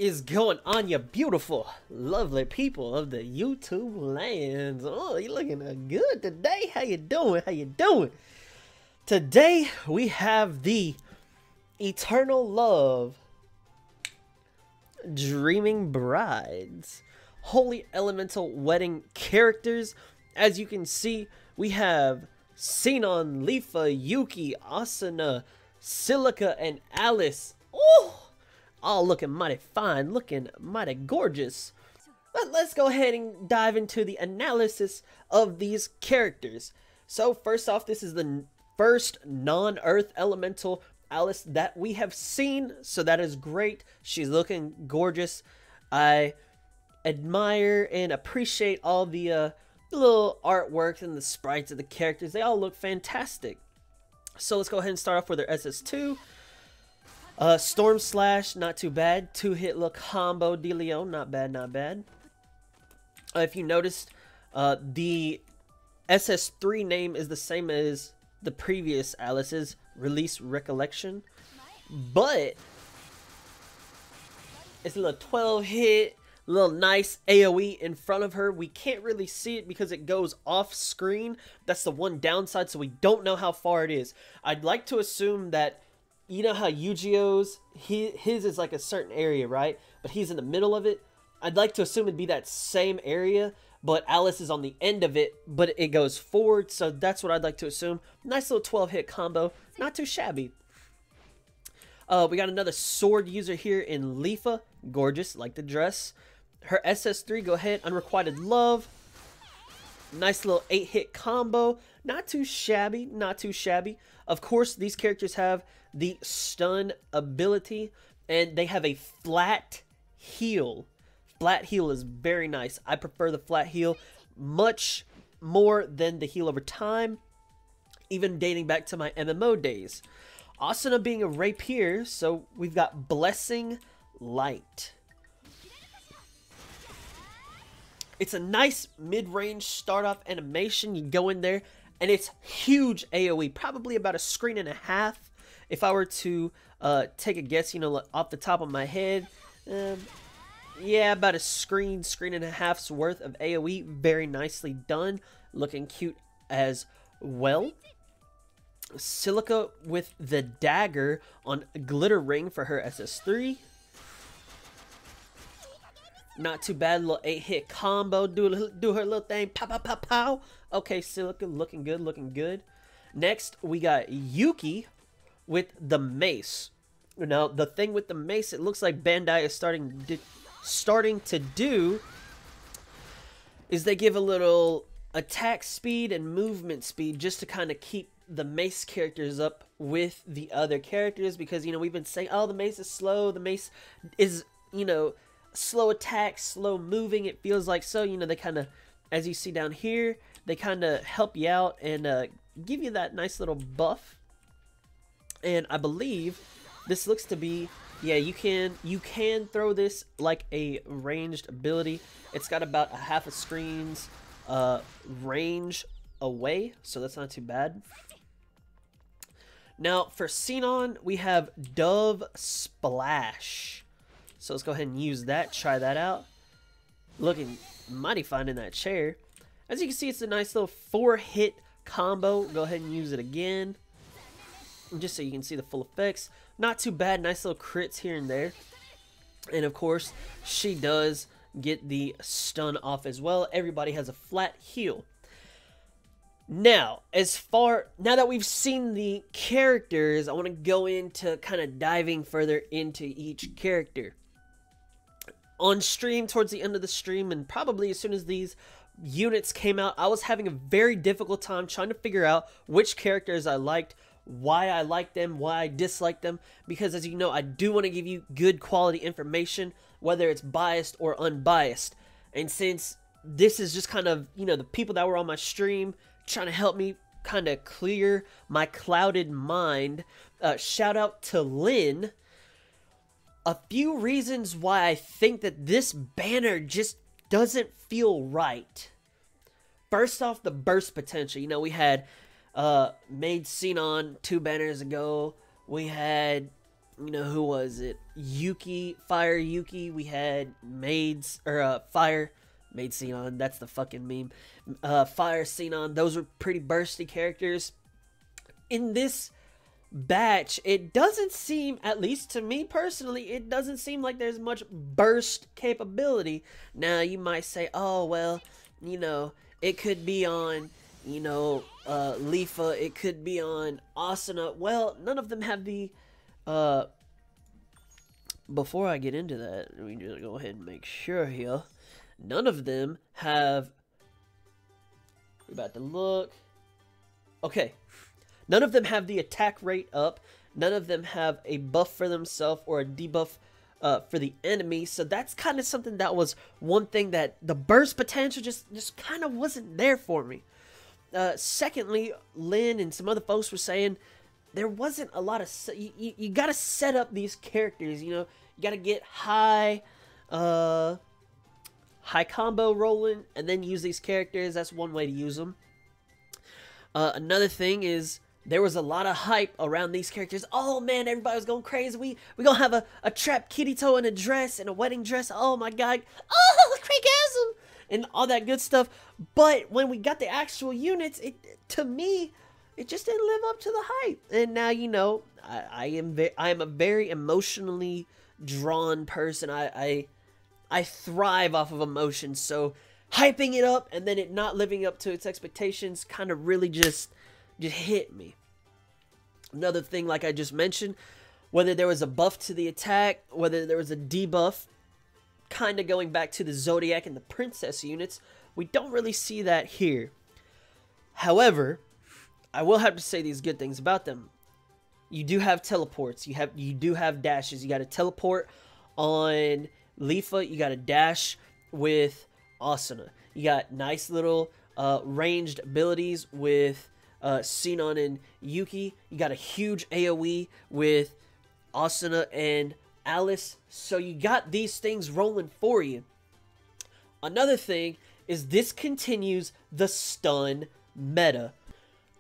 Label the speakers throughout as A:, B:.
A: is going on, you beautiful, lovely people of the YouTube lands? Oh, you looking good today. How you doing? How you doing? Today we have the Eternal Love Dreaming Brides Holy Elemental Wedding characters. As you can see, we have Sinon, Leafa, Yuki, Asuna, Silica, and Alice. Oh! All looking mighty fine, looking mighty gorgeous. But let's go ahead and dive into the analysis of these characters. So first off, this is the first non-Earth Elemental Alice that we have seen, so that is great. She's looking gorgeous. I admire and appreciate all the little artwork and the sprites of the characters. They all look fantastic. So let's go ahead and start off with her SS2. Storm Slash, not too bad. 2-hit little combo dealio, not bad, not bad. If you noticed, the SS3 name is the same as the previous Alice's, Release Recollection. But it's a little 12-hit, little nice AoE in front of her. We can't really see it because it goes off screen. That's the one downside, so we don't know how far it is. I'd like to assume that, you know how Yu-Gi-Oh's, his is like a certain area, right? But he's in the middle of it. I'd like to assume it'd be that same area, but Alice is on the end of it, but it goes forward, so that's what I'd like to assume. Nice little 12-hit combo. Not too shabby. We got another sword user here in Leafa. Gorgeous, like the dress. Her SS3, go ahead. Unrequited Love. Nice little 8-hit combo. Not too shabby, not too shabby. Of course, these characters have the stun ability, and they have a flat heal. Flat heal is very nice. I prefer the flat heal much more than the heal over time, even dating back to my MMO days. Asuna being a rapier, so we've got Blessing Light. It's a nice mid-range start-off animation. You go in there, and it's huge AoE, probably about a screen and a half. If I were to take a guess, you know, off the top of my head, yeah, about a screen and a half's worth of AoE. Very nicely done. Looking cute as well. Silica with the dagger on Glitter Ring for her SS3. Not too bad. Little 8-hit combo. Do her little thing. Pow, pow, pow, pow. Okay, Silica looking good, looking good. Next, we got Yuki with the mace. Now, the thing with the mace, it looks like Bandai is starting to do is they give a little attack speed and movement speed just to kind of keep the mace characters up with the other characters, because, you know, we've been saying, oh, the mace is slow, the mace is, you know, slow attack, slow moving, it feels like. So, you know, they kind of, as you see down here, they kind of help you out and give you that nice little buff. And I believe this looks to be, yeah, you can throw this like a ranged ability. It's got about a half a screen's range away, so that's not too bad. Now for Sinon, we have Dove Splash. So let's go ahead and use that, try that out. Looking mighty fine in that chair. As you can see, it's a nice little 4-hit combo. Go ahead and use it again, just so you can see the full effects. Not too bad. Nice little crits here and there. And of course, she does get the stun off as well. Everybody has a flat heal. Now that we've seen the characters, I want to go into kind of diving further into each character. On stream, towards the end of the stream, and probably as soon as these units came out, I was having a very difficult time trying to figure out which characters I liked, why I like them, why I dislike them, because as you know, I do want to give you good quality information, whether it's biased or unbiased. And since this is just kind of, you know, the people that were on my stream trying to help me kind of clear my clouded mind, shout out to Lynn. A few reasons why I think that this banner just doesn't feel right. First off, the burst potential. You know, we had made Sinon 2 banners ago. We had you know, who was it? Yuki, Fire Yuki. We had Maids, or Fire Maid Xenon. That's the fucking meme. Fire Xenon. Those were pretty bursty characters. In this batch, it doesn't seem, at least to me personally, it doesn't seem like there's much burst capability. Now, you might say, oh, well, you know, it could be on, you know, Leafa. It could be on Asuna. Well, none of them have the... before I get into that, let me just go ahead and make sure here. None of them have... We're about to look. Okay. None of them have the attack rate up. None of them have a buff for themselves or a debuff for the enemy. So that's kind of something that was one thing that the burst potential just kind of wasn't there for me. Secondly, Lynn and some other folks were saying there wasn't a lot of... You got to set up these characters, you know. You got to get high combo rolling and then use these characters. That's one way to use them. Another thing is there was a lot of hype around these characters. Oh man, everybody was going crazy. We gonna have a trapped Kirito in a dress, in a wedding dress. Oh my god. Oh, Creekasm! And all that good stuff. But when we got the actual units, to me, it just didn't live up to the hype. And now, you know, I am a very emotionally drawn person. I thrive off of emotions. So hyping it up and then it not living up to its expectations kind of really just hit me. Another thing, like I just mentioned, whether there was a buff to the attack, whether there was a debuff, kind of going back to the Zodiac and the Princess units, we don't really see that here. However, I will have to say these good things about them. You do have teleports. You do have dashes. You got to teleport on Leafa. You got to dash with Asuna. You got nice little ranged abilities with Xenon and Yuki. You got a huge AoE with Asuna and Alice. So you got these things rolling for you. Another thing is this continues the stun meta.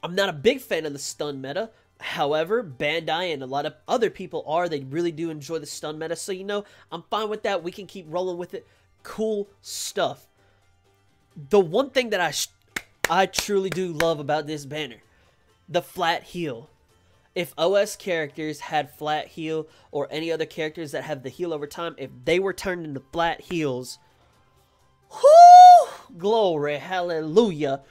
A: I'm not a big fan of the stun meta. However, Bandai and a lot of other people are. They really do enjoy the stun meta. So, you know, I'm fine with that. We can keep rolling with it. Cool stuff. The one thing that I truly do love about this banner, the flat heal. If OS characters had flat heal or any other characters that have the heal over time, if they were turned into flat heals, whoo, glory, hallelujah.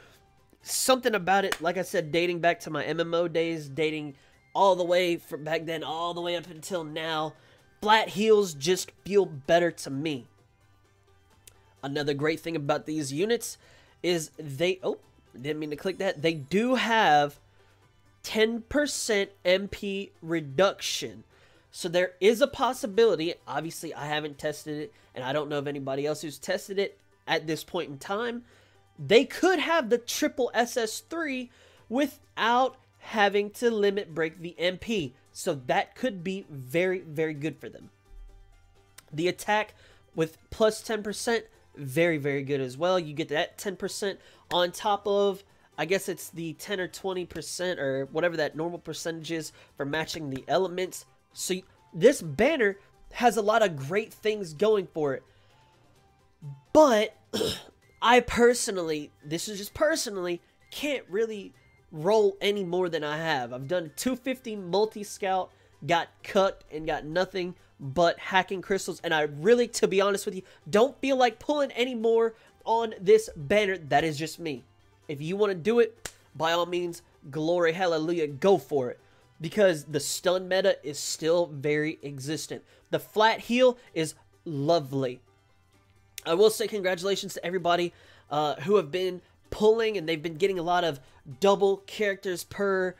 A: Something about it, like I said, dating back to my MMO days, dating all the way from back then, all the way up until now, flat heals just feel better to me. Another great thing about these units is they, oh, didn't mean to click that, they do have 10% MP reduction. So there is a possibility, obviously I haven't tested it, and I don't know of anybody else who's tested it at this point in time, they could have the triple SS3 without having to limit break the MP. So that could be very, very good for them. The attack with plus 10%, very, very good as well. You get that 10% on top of, I guess it's the 10 or 20% or whatever that normal percentage is for matching the elements. So this banner has a lot of great things going for it. But I personally, this is just personally, can't really roll any more than I have. I've done 250 multi-scout, got cut, and got nothing but hacking crystals. And I really, to be honest with you, don't feel like pulling any more on this banner. That is just me. If you want to do it, by all means, glory, hallelujah, go for it. Because the stun meta is still very existent. The flat heal is lovely. I will say congratulations to everybody who have been pulling, and they've been getting a lot of double characters per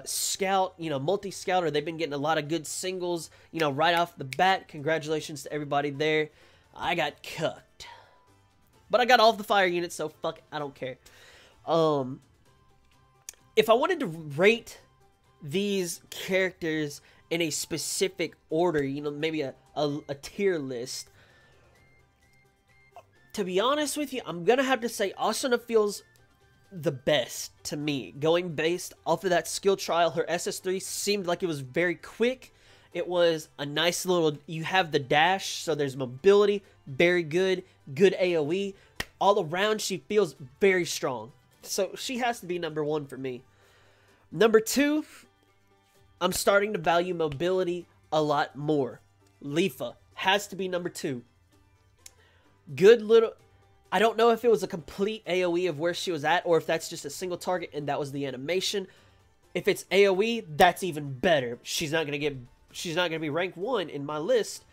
A: scout, you know, multi-scout, or they've been getting a lot of good singles, you know, right off the bat. Congratulations to everybody there. I got cooked. But I got all of the fire units, so fuck it, I don't care. If I wanted to rate these characters in a specific order, you know, maybe a tier list, to be honest with you, I'm going to have to say Asuna feels the best to me. Going based off of that skill trial, her SS3 seemed like it was very quick It was a nice little, you have the dash, so there's mobility, very good, good AoE. All around, she feels very strong. So she has to be number 1 for me. Number 2, I'm starting to value mobility a lot more. Leafa has to be number 2. Good little, I don't know if it was a complete AoE of where she was at, or if that's just a single target and that was the animation. If it's AoE, that's even better. She's not gonna be rank 1 in my list,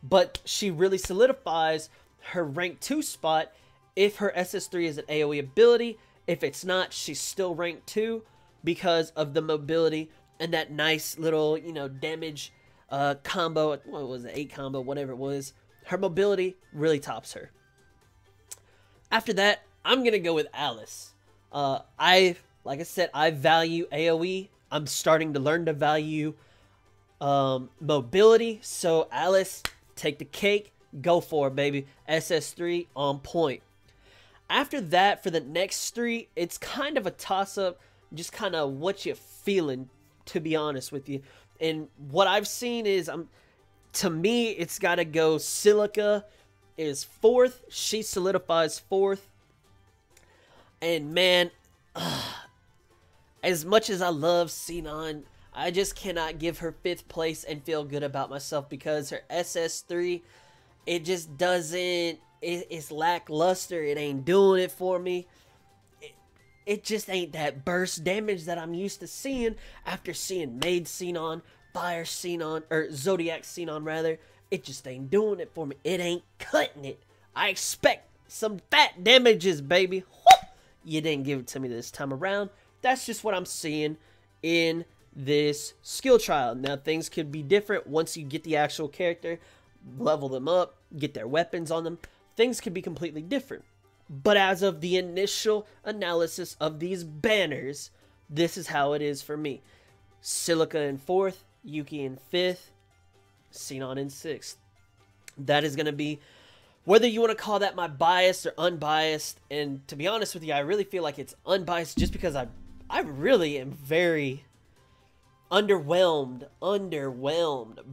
A: but she really solidifies her rank 2 spot if her SS3 is an AoE ability. If it's not, she's still rank 2 because of the mobility and that nice little, you know, damage combo. What was it? 8 combo, whatever it was. Her mobility really tops her. After that, I'm gonna go with Alice. Like I said, I value AoE. I'm starting to learn to value mobility. So Alice, take the cake, go for it, baby. SS3 on point. After that, for the next 3, it's kind of a toss-up, just kind of what you're feeling, to be honest with you. And what I've seen is, to me, it's got to go Silica is 4th. She solidifies 4th. And man, as much as I love Sinon, I just cannot give her 5th place and feel good about myself, because her SS3, it just doesn't, it's lackluster. It ain't doing it for me. It just ain't that burst damage that I'm used to seeing after seeing Maid Sinon, Fire Sinon, or Zodiac Sinon rather. It just ain't doing it for me. It ain't cutting it. I expect some fat damages, baby. Whoop! You didn't give it to me this time around. That's just what I'm seeing in this skill trial. Now, things could be different once you get the actual character, level them up, get their weapons on them. Things could be completely different. But as of the initial analysis of these banners, this is how it is for me. Silica in 4th, Yuki in 5th, Sinon in 6th. That is going to be, whether you want to call that my bias or unbiased, and to be honest with you, I really feel like it's unbiased just because I really am very underwhelmed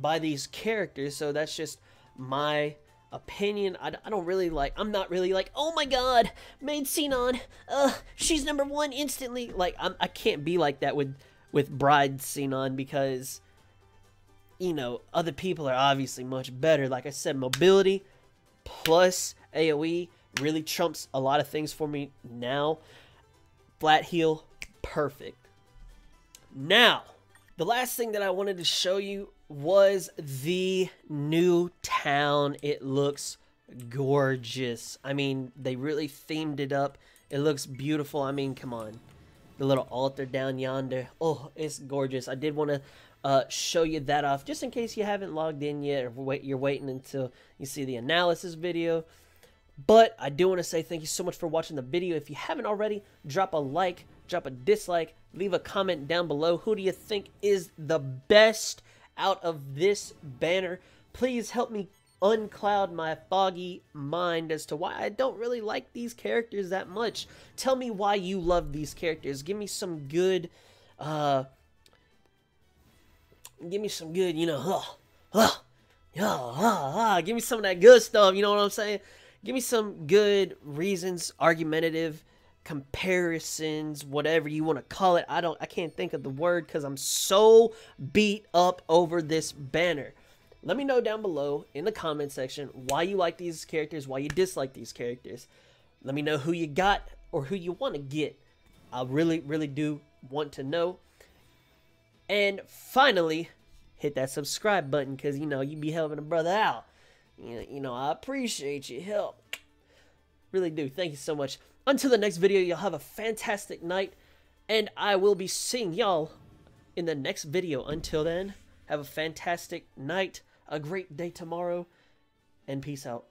A: by these characters. So that's just my opinion. I don't really like, I'm not really like, oh my god, Maid Sinon, she's number 1 instantly. Like, I can't be like that with BRIDES Sinon, because, you know, other people are obviously much better. Like I said, mobility plus AoE really trumps a lot of things for me now. Flat heal, perfect. Now, the last thing that I wanted to show you was the new town. It looks gorgeous. I mean, they really themed it up. It looks beautiful. I mean, come on. The little altar down yonder. Oh, it's gorgeous. I did want to show you that off, just in case you haven't logged in yet, or you're waiting until you see the analysis video. But I do want to say thank you so much for watching the video. If you haven't already, drop a like, drop a dislike, leave a comment down below. Who do you think is the best out of this banner? Please help me uncloud my foggy mind as to why I don't really like these characters that much. Tell me why you love these characters. Give me some good, you know, give me some of that good stuff, you know what I'm saying? Give me some good reasons, argumentative comparisons, whatever you want to call it. I can't think of the word because I'm so beat up over this banner. Let me know down below in the comment section why you like these characters, why you dislike these characters. Let me know who you got or who you want to get. I really, really do want to know. And finally, hit that subscribe button, because, you know, you be helping a brother out. You know, I appreciate your help. Really do. Thank you so much. Until the next video, y'all have a fantastic night, and I will be seeing y'all in the next video. Until then, have a fantastic night, a great day tomorrow, and peace out.